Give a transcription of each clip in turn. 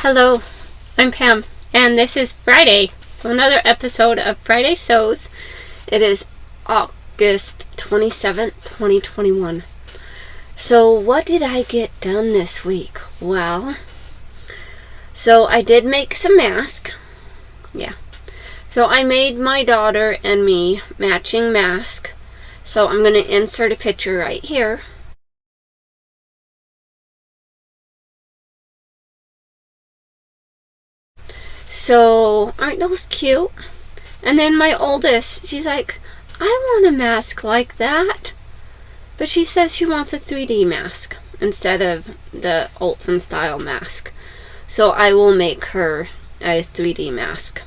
Hello, I'm Pam, and this is Friday, so another episode of Friday Sews. It is August 27th, 2021. So what did I get done this week? Well, so I did make some masks. Yeah. So I made my daughter and me matching mask. So I'm going to insert a picture right here. So, aren't those cute? And then my oldest, she's like, I want a mask like that. But she says she wants a 3D mask instead of the Ultim style mask. So I will make her a 3D mask.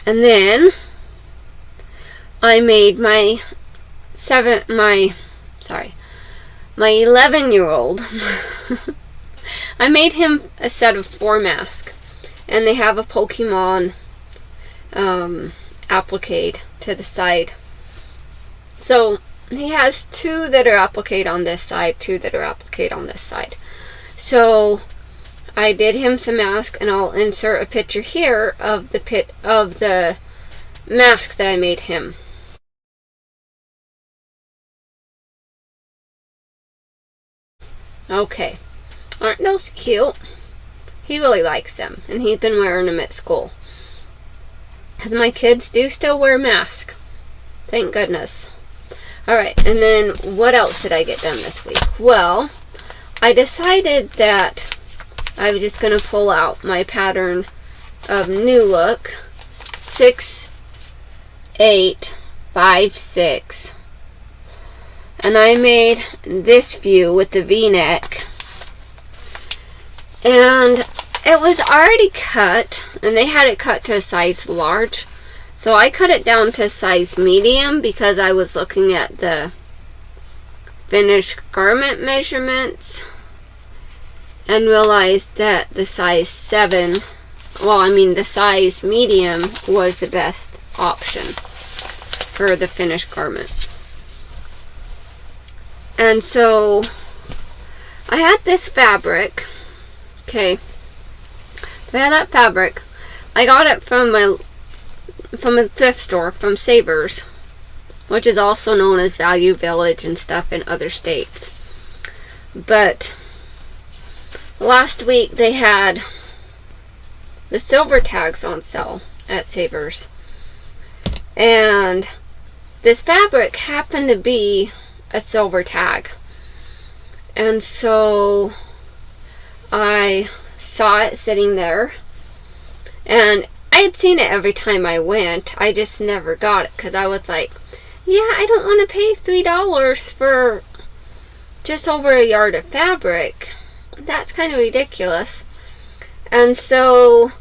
And then I made my 11-year-old. I made him a set of 4 masks. And they have a Pokemon applique to the side. So he has 2 that are applique on this side, 2 that are applique on this side. So I did him some masks, and I'll insert a picture here of the masks that I made him. Okay, aren't those cute? He really likes them, and he's been wearing them at school. Because my kids do still wear masks. Thank goodness. Alright, and then what else did I get done this week? Well, I decided that I was just going to pull out my pattern of Newlook 6856. And I made this view with the V-neck. And it was already cut, and they had it cut to a size large. So I cut it down to a size medium because I was looking at the finished garment measurements and realized that the size medium was the best option for the finished garment. And so I had this fabric. Okay, so I had that fabric. I got it from a thrift store, from Savers, which is also known as Value Village and stuff in other states. But last week they had the silver tags on sale at Savers, and this fabric happened to be a silver tag, and so I saw it sitting there, and I had seen it every time I went. I just never got it because I was like, yeah, I don't want to pay $3 for just over a yard of fabric. That's kind of ridiculous. And so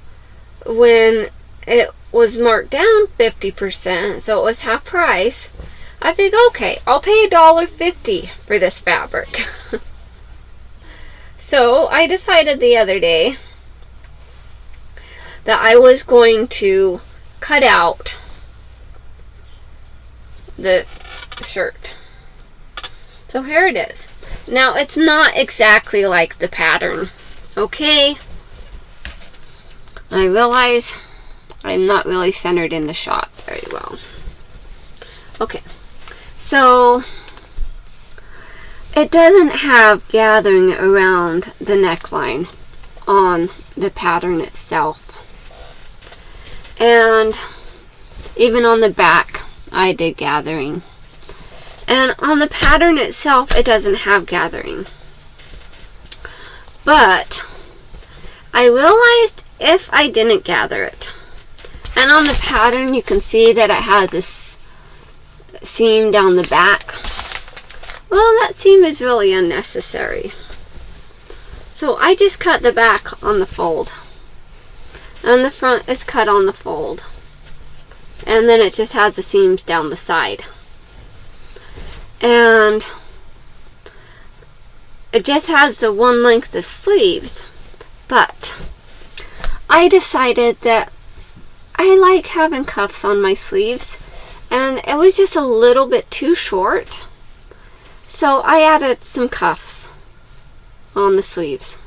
when it was marked down 50%, so it was half price, I figured, okay, I'll pay $1.50 for this fabric. So I decided the other day that I was going to cut out the shirt. So here it is. Now it's not exactly like the pattern, okay? I realize I'm not really centered in the shot very well. Okay, so it doesn't have gathering around the neckline on the pattern itself. And even on the back, I did gathering. And on the pattern itself, it doesn't have gathering. But I realized if I didn't gather it, and on the pattern you can see that it has this seam down the back. Well, that seam is really unnecessary. So I just cut the back on the fold. And the front is cut on the fold. And then it just has the seams down the side. And it just has the one length of sleeves. But I decided that I like having cuffs on my sleeves. And it was just a little bit too short. So I added some cuffs on the sleeves.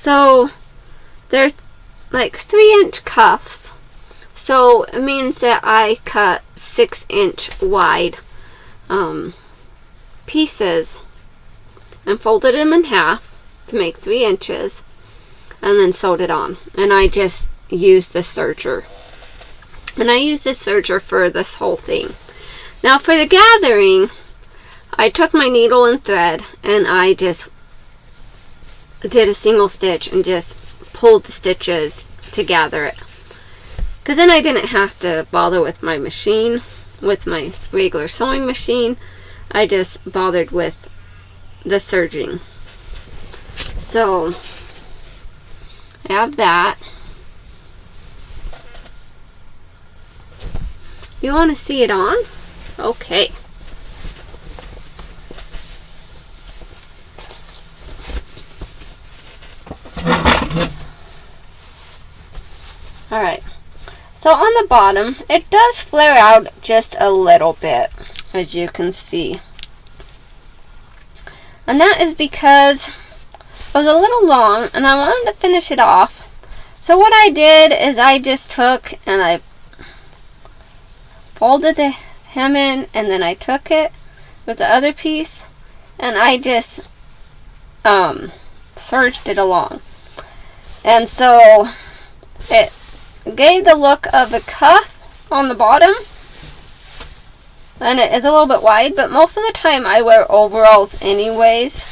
So there's like 3-inch cuffs. So it means that I cut 6-inch wide pieces and folded them in half to make 3 inches, and then sewed it on. And I just used the serger. And I used the serger for this whole thing. Now for the gathering, I took my needle and thread and I just did a single stitch and just pulled the stitches to gather it. Because then I didn't have to bother with my machine, with my regular sewing machine. I just bothered with the serging. So I have that. You want to see it on? Okay. Alright. So on the bottom, it does flare out just a little bit, as you can see. And that is because it was a little long and I wanted to finish it off. So what I did is I just took and I folded the hem in, and then I took it with the other piece and I just serged it along. And so it gave the look of a cuff on the bottom, and it is a little bit wide, but most of the time I wear overalls anyways,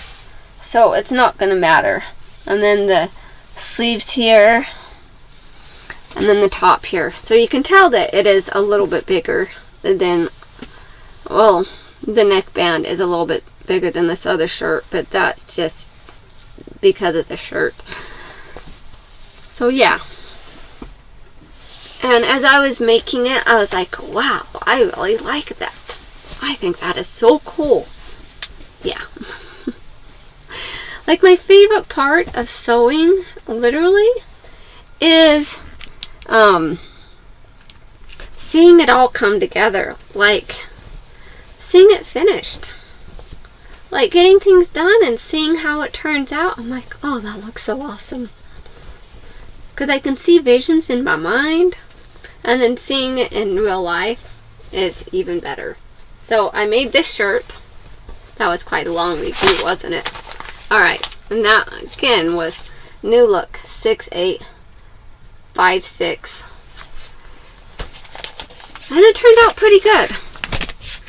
so it's not going to matter. And then the sleeves here, and then the top here. So you can tell that it is a little bit bigger than, well, the neckband is a little bit bigger than this other shirt, but that's just because of the shirt. So yeah. And as I was making it, I was like, wow, I really like that. I think that is so cool. Yeah. Like my favorite part of sewing, literally, is seeing it all come together. Like seeing it finished. Like getting things done and seeing how it turns out. I'm like, oh, that looks so awesome. Because I can see visions in my mind. And then seeing it in real life is even better. So I made this shirt. That was quite a long review, wasn't it? Alright, and that again was Newlook 6856. And it turned out pretty good.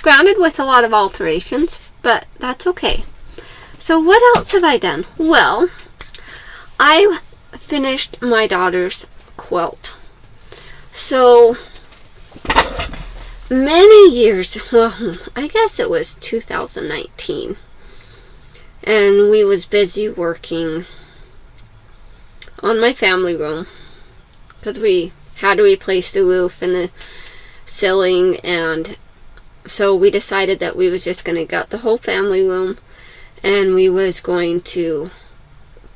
Granted, with a lot of alterations, but that's okay. So what else have I done? Well, I finished my daughter's quilt. So many years, well, I guess it was 2019, and we was busy working on my family room because we had to replace the roof and the ceiling, and so we decided that we was just going to gut the whole family room, and we was going to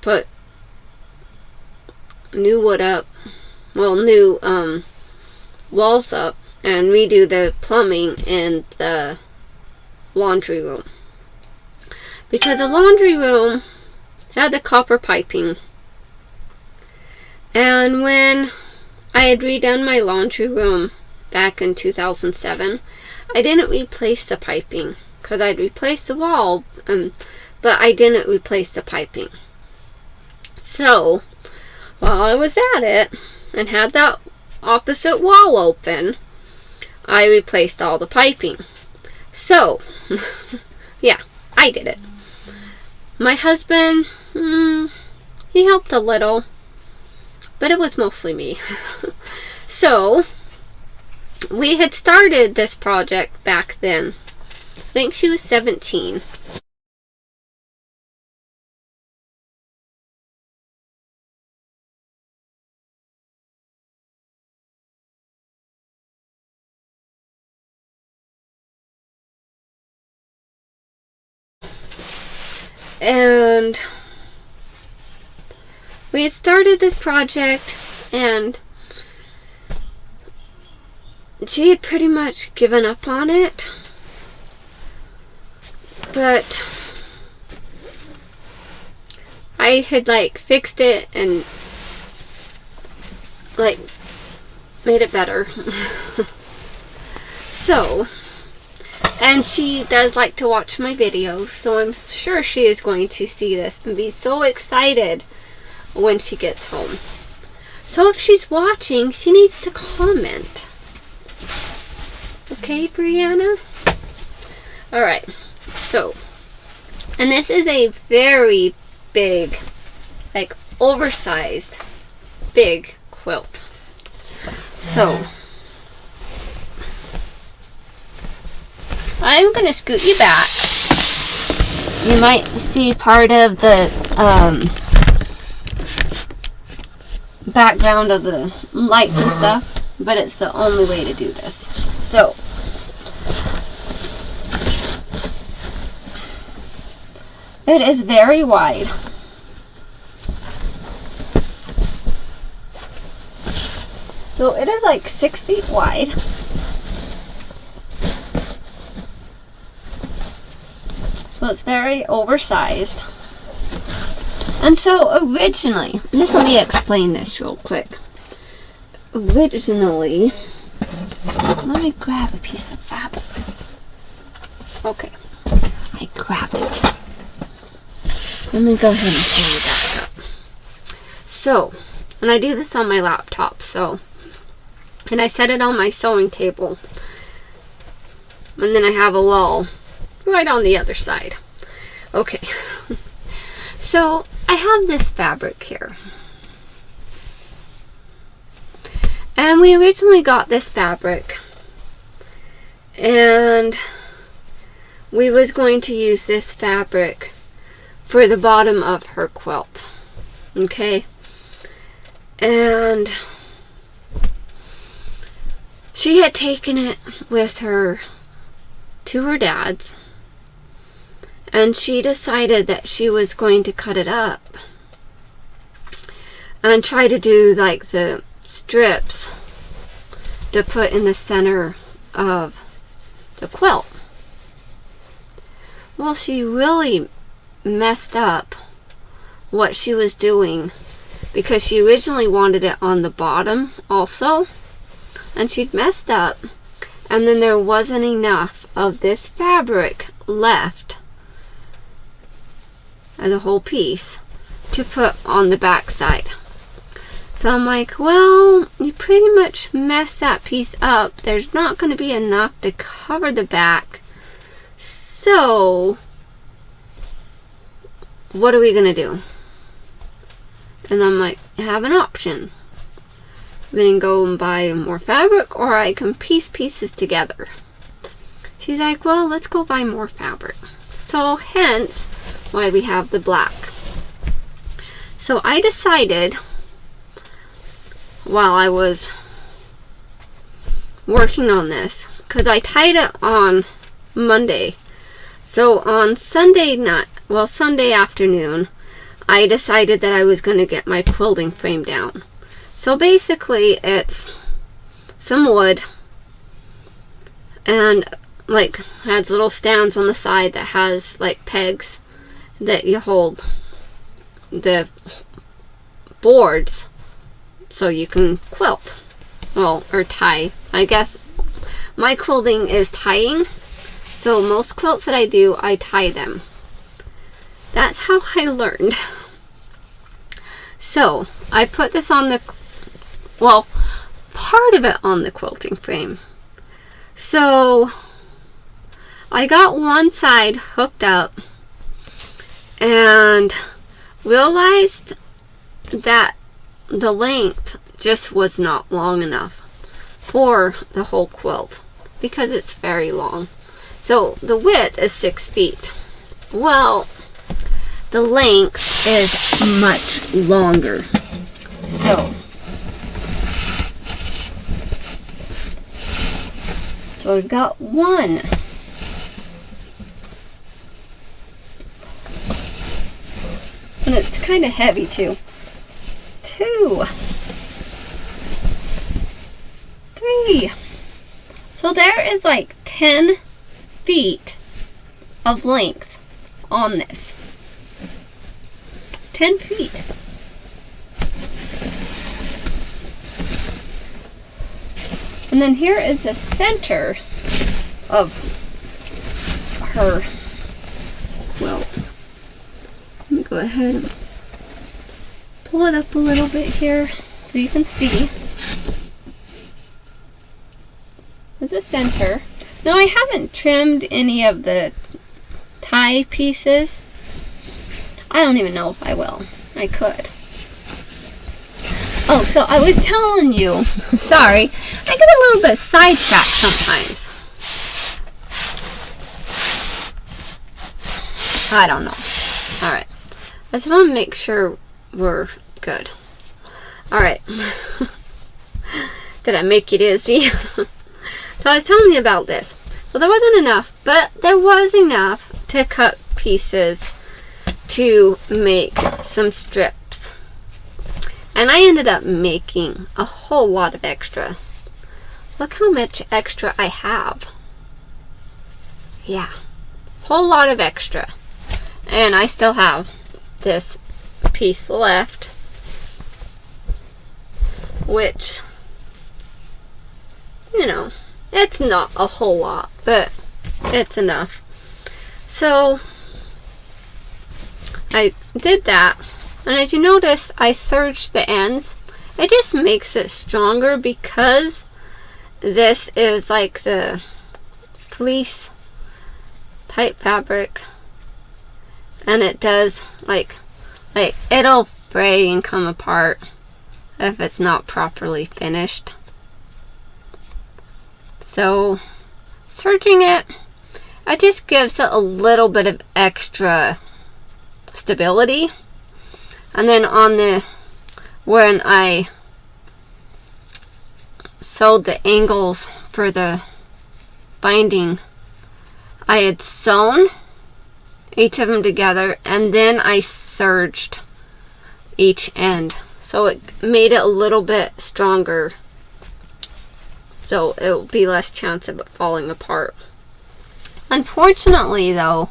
put new wood up, well, new walls up, and redo the plumbing in the laundry room, because the laundry room had the copper piping, and when I had redone my laundry room back in 2007, I didn't replace the piping because I'd replaced the wall, but I didn't replace the piping. So while I was at it and had that opposite wall open, I replaced all the piping. So yeah, I did it. My husband, he helped a little, but it was mostly me. So we had started this project back then. I think she was 17. And we had started this project, and she had pretty much given up on it. But I had like fixed it and like made it better. So, and she does like to watch my videos, so I'm sure she is going to see this and be so excited when she gets home. So if she's watching, she needs to comment. Okay, Brianna? Alright, so, and this is a very big, like oversized, big quilt. So, I'm going to scoot you back. You might see part of the background of the lights and stuff, but it's the only way to do this. So, it is very wide. So it is like 6 feet wide. So it's very oversized. And so originally, just let me explain this real quick. Originally, let me grab a piece of fabric. Okay, I grab it. Let me go ahead and pull it back up. So, and I do this on my laptop, so, and I set it on my sewing table. And then I have a wall right on the other side. Okay. So, I have this fabric here. And we originally got this fabric. And we was going to use this fabric for the bottom of her quilt. Okay? And she had taken it with her to her dad's, and she decided that she was going to cut it up and try to do like the strips to put in the center of the quilt. Well, she really messed up what she was doing, because she originally wanted it on the bottom also, and she'd messed up, and then there wasn't enough of this fabric left of the whole piece to put on the back side. So I'm like, well, you pretty much messed that piece up. There's not going to be enough to cover the back. So what are we going to do? And I'm like, I have an option. We can go and buy more fabric, or I can piece pieces together. She's like, well, let's go buy more fabric. So hence why we have the black. So I decided, while I was working on this, because I tied it on Monday. So on Sunday night, well, Sunday afternoon, I decided that I was going to get my quilting frame down. So basically it's some wood, and like has little stands on the side that has like pegs that you hold the boards so you can quilt, well, or tie. I guess my quilting is tying, so most quilts that I do, I tie them. That's how I learned. So I put this on the, well, part of it on the quilting frame. So I got one side hooked up and realized that the length just was not long enough for the whole quilt, because it's very long. So the width is 6 feet. Well, the length is much longer. So I've got one. And it's kind of heavy too. 2, 3. So there is like 10 feet of length on this. 10 feet. And then here is the center of her quilt. Let me go ahead and pull it up a little bit here so you can see. There's the center. Now I haven't trimmed any of the tie pieces. I don't even know if I will. I could. Oh, so I was telling you, sorry, I get a little bit sidetracked sometimes. I don't know. Alright. I just want to make sure we're good. Alright. Did I make you dizzy? So I was telling you about this. Well, there wasn't enough, but there was enough to cut pieces to make some strips. And I ended up making a whole lot of extra. Look how much extra I have. Yeah. Whole lot of extra. And I still have this piece left, which, you know, it's not a whole lot, but it's enough. So I did that, and as you notice, I serged the ends. It just makes it stronger because this is like the fleece type fabric, and it does like it'll fray and come apart if it's not properly finished. So serging it just gives it a little bit of extra stability. And then on the, when I sewed the angles for the binding, I had sewn each of them together, and then I serged each end, so it made it a little bit stronger, so it will be less chance of it falling apart. Unfortunately though,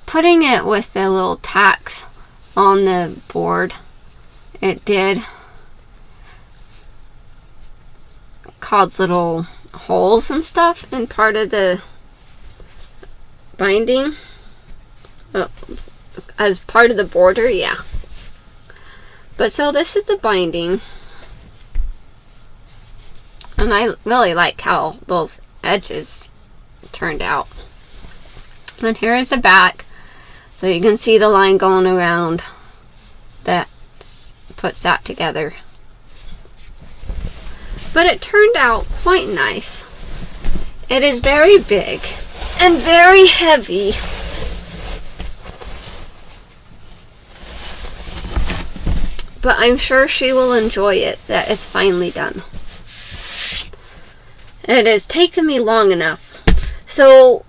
putting it with the little tacks on the board, it did cause little holes and stuff in part of the binding. As part of the border, yeah. But so this is the binding, and I really like how those edges turned out. And here is the back, so you can see the line going around that puts that together. But it turned out quite nice. It is very big and very heavy. But I'm sure she will enjoy it, that it's finally done. It has taken me long enough. So,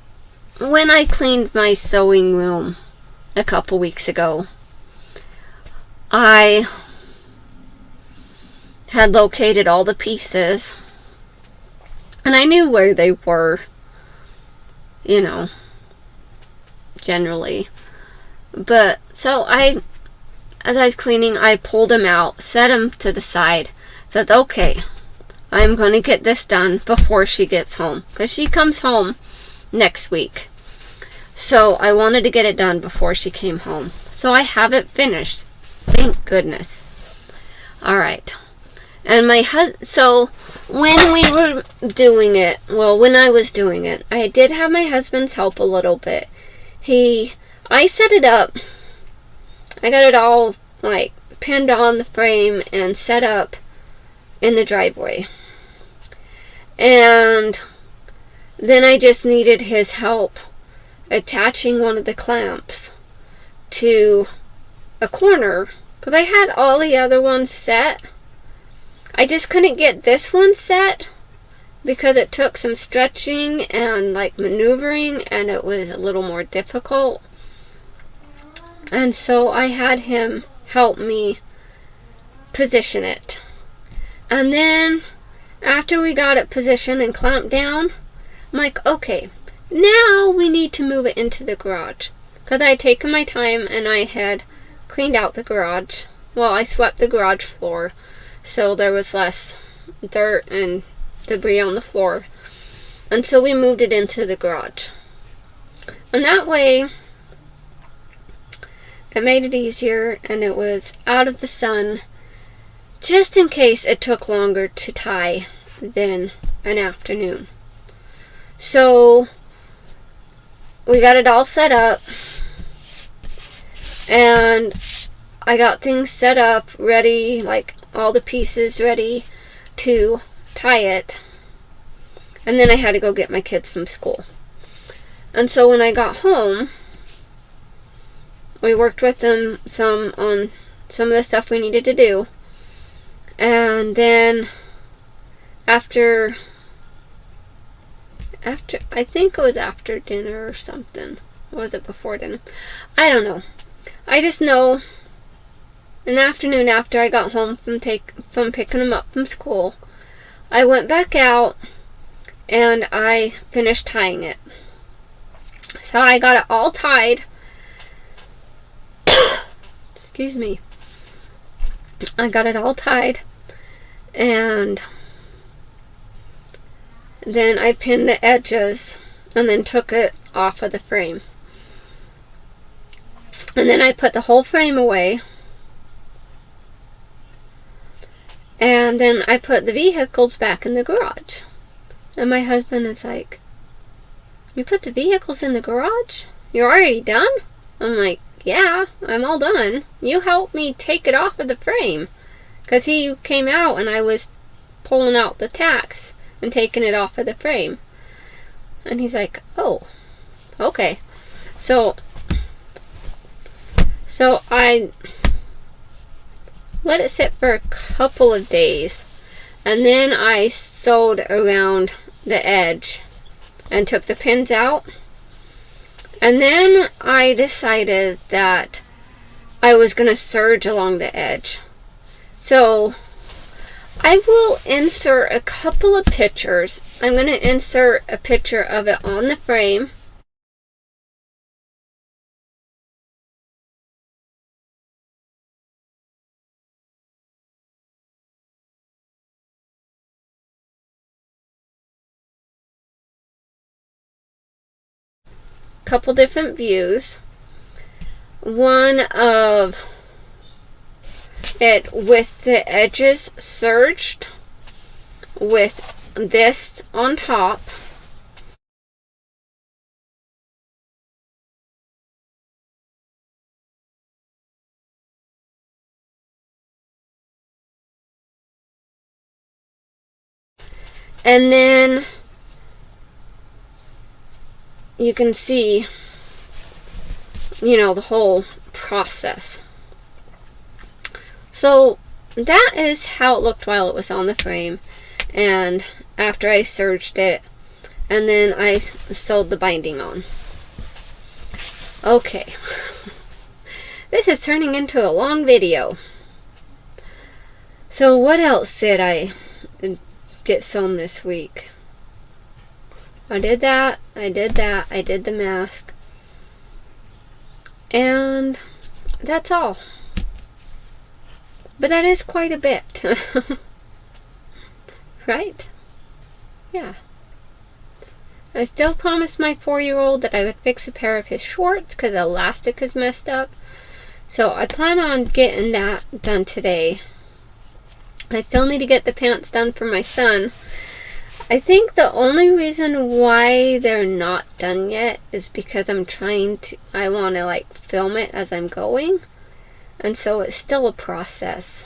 when I cleaned my sewing room a couple weeks ago, I had located all the pieces. And I knew where they were, you know, generally. But, so as I was cleaning, I pulled them out, set them to the side, said, okay, I'm going to get this done before she gets home, because she comes home next week. So I wanted to get it done before she came home. So I have it finished. Thank goodness. Alright. And so when we were doing it, well, when I was doing it, I did have my husband's help a little bit. I set it up. I got it all like pinned on the frame and set up in the driveway. And then I just needed his help attaching one of the clamps to a corner, because I had all the other ones set. I just couldn't get this one set because it took some stretching and like maneuvering, and it was a little more difficult. And so I had him help me position it. And then after we got it positioned and clamped down, I'm like, okay, now we need to move it into the garage. Because I had taken my time and I had cleaned out the garage. Well, I swept the garage floor, so there was less dirt and debris on the floor. And so we moved it into the garage. And that way, it made it easier, and it was out of the sun, just in case it took longer to tie than an afternoon. So we got it all set up, and I got things set up, ready, like all the pieces ready to tie it. And then I had to go get my kids from school. And so when I got home, we worked with them some on some of the stuff we needed to do. And then after I think it was after dinner or something. Or was it before dinner? I don't know. I just know in the afternoon after I got home from picking them up from school, I went back out and I finished tying it. So I got it all tied. Excuse me. I got it all tied, and then I pinned the edges and then took it off of the frame. And then I put the whole frame away. And then I put the vehicles back in the garage. And my husband is like, "You put the vehicles in the garage? You're already done?" I'm like, "Yeah, I'm all done. You helped me take it off of the frame." Because he came out and I was pulling out the tacks and taking it off of the frame. And he's like, "Oh, okay." So I let it sit for a couple of days. And then I sewed around the edge and took the pins out. And then I decided that I was going to serge along the edge. So I will insert a couple of pictures. I'm going to insert a picture of it on the frame. Couple different views. One of it with the edges serged with this on top. And then you can see, the whole process. So that is how it looked while it was on the frame, and after I serged it, and then I sewed the binding on. Okay, this is turning into a long video. So what else did I get sewn this week? I did that, I did the mask, and that's all. But that is quite a bit. Right? Yeah. I still promised my 4-year-old that I would fix a pair of his shorts because the elastic is messed up. So I plan on getting that done today. I still need to get the pants done for my son. I think the only reason why they're not done yet is because I want to film it as I'm going. And so it's still a process.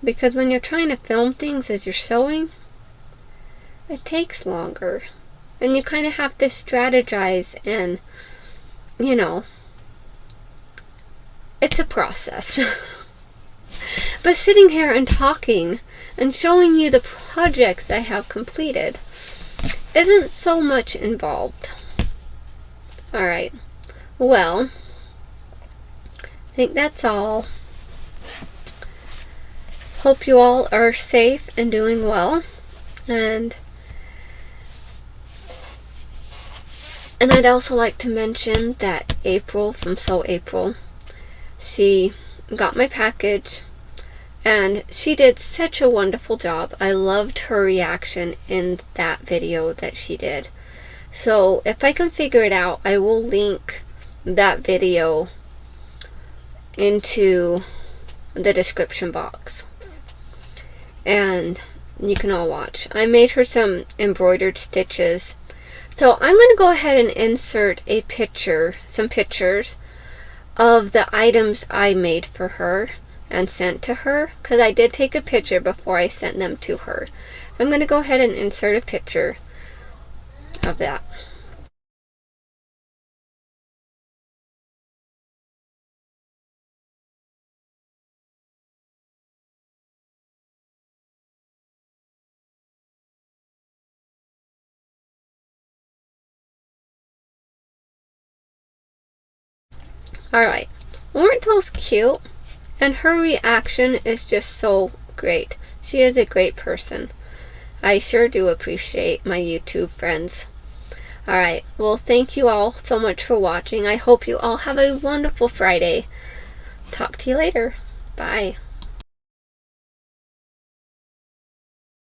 Because when you're trying to film things as you're sewing, it takes longer. And you kind of have to strategize and, it's a process. But sitting here and talking and showing you the projects I have completed isn't so much involved. Alright, well, I think that's all. Hope you all are safe and doing well. And I'd also like to mention that April from SewApril She got my package, and she did such a wonderful job. I loved her reaction in that video that she did. So if I can figure it out, I will link that video into the description box, and you can all watch. I made her some embroidered stitches. So I'm going to go ahead and insert a picture, some pictures of the items I made for her and sent to her, because I did take a picture before I sent them to her. So I'm going to go ahead and insert a picture of that. Alright, weren't those cute? And her reaction is just so great. She is a great person. I sure do appreciate my YouTube friends. Alright, well, thank you all so much for watching. I hope you all have a wonderful Friday. Talk to you later. Bye.